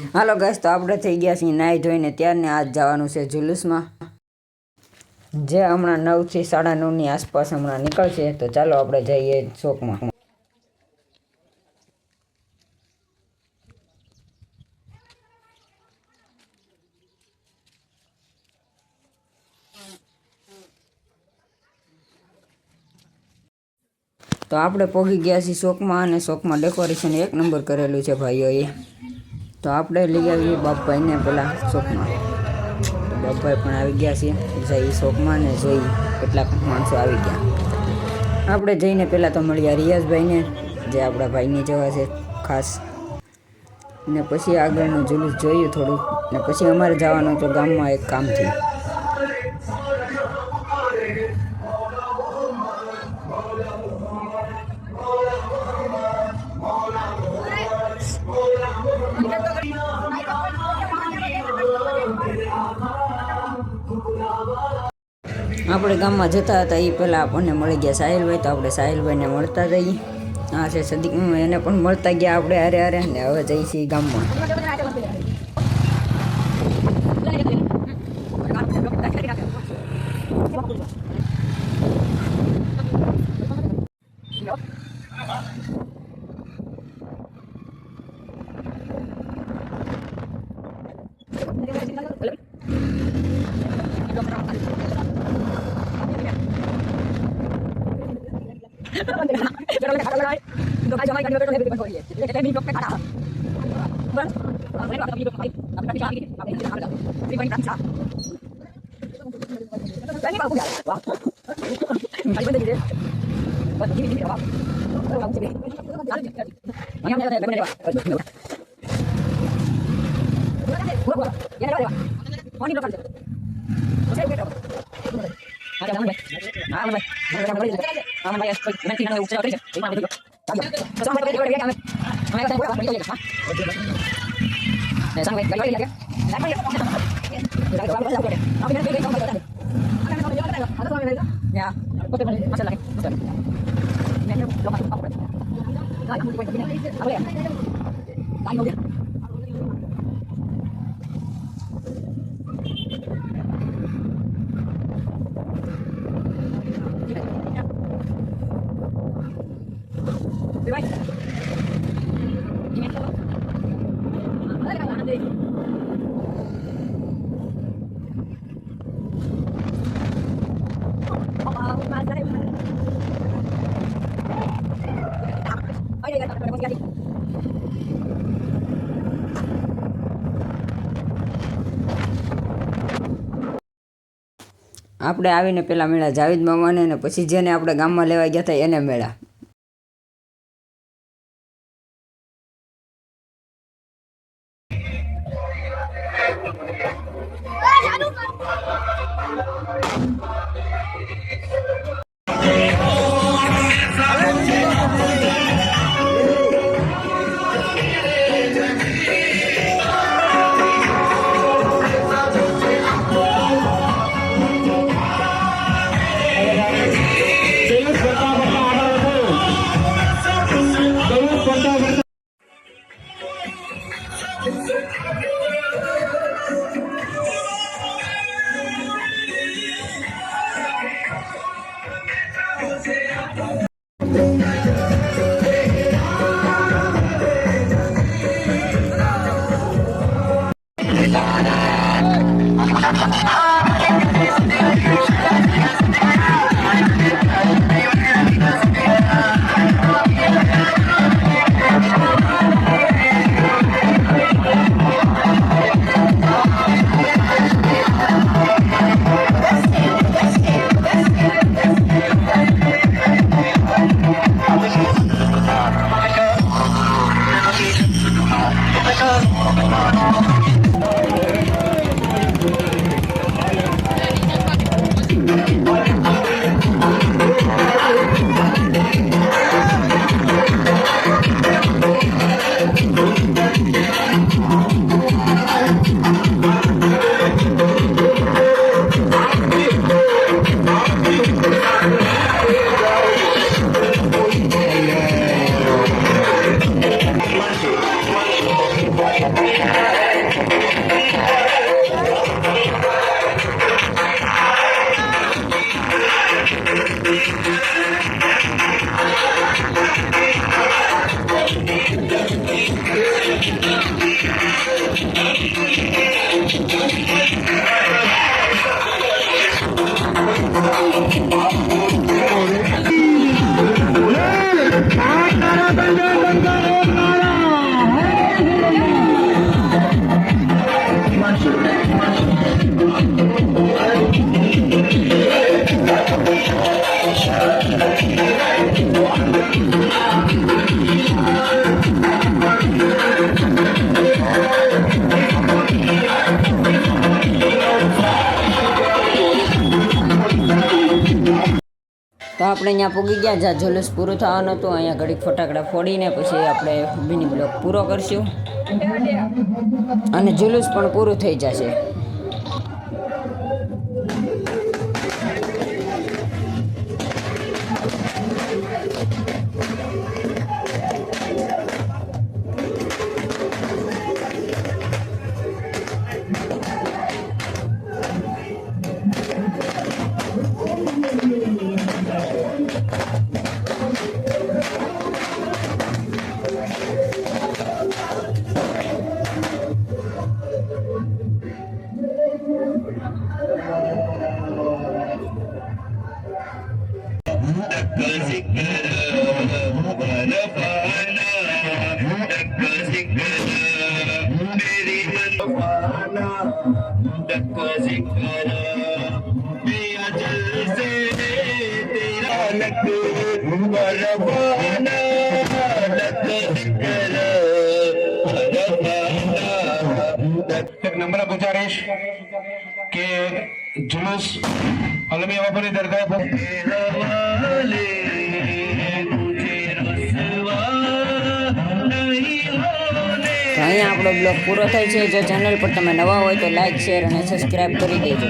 હાલો guys, તો આપણે થઈ ગયા છીએ નાહી ધોઈને ત્યાર ને આજ જવાનું છે જુલુસમાં, જે હમણાં 9 થી 9:30 ની આસપાસ હમણાં નીકળશે. તો ચાલો આપણે જઈએ ચોકમાં. તો આપણે પહોંચી ગયા છીએ ચોકમાં, અને ચોકમાં ડેકોરેશન 1 નંબર કરેલું છે ભાઈઓએ. તો આપણે લઈ આવીએ બાપભાઈને પેલા ચોકમાં. તો બાપભાઈ પણ આવી ગયા છે. જઈ ચોકમાં ને જોઈ કેટલાક માણસો આવી ગયા. આપણે જઈને પહેલાં તો મળ્યા રિયાઝભાઈને, જે આપણા ભાઈની જેવા છે ખાસ. ને પછી આગળનું જુલુસ જોયું થોડું, ને પછી અમારે જવાનું તો ગામમાં એક કામથી. આપણે ગામમાં જતા હતા એ પહેલાં આપણને મળી ગયા સાહિલભાઈ. તો આપણે સાહિલભાઈને મળતા જઈએ. હા છે સદીક, એને પણ મળતા ગયા આપણે હારે ને હવે જઈએ છીએ ગામમાં. આપણે આવીને પેલા મેળા જાવેદ મામાને, ને પછી જેને આપણે ગામમાં લેવા ગયા હતા એને મેળા. Thank you. તો આપણે અહીંયા પૂગી ગયા, જ્યાં જુલુસ પૂરું થવાનું હતું. અહીંયા ઘડીક ફટાકડા ફોડીને પછી આપણે મિની બ્લોગ પૂરો કરશું અને જુલુસ પણ પૂરું થઈ જશે. एक नम्र गुजारिश के जुलूस अलमी वफानी दरगाह पर અહીંયા આપણો બ્લોગ પૂરો થાય છે. જો ચેનલ પર તમે નવા હોય તો લાઈક, શેર અને સબસ્ક્રાઈબ કરી દેજો.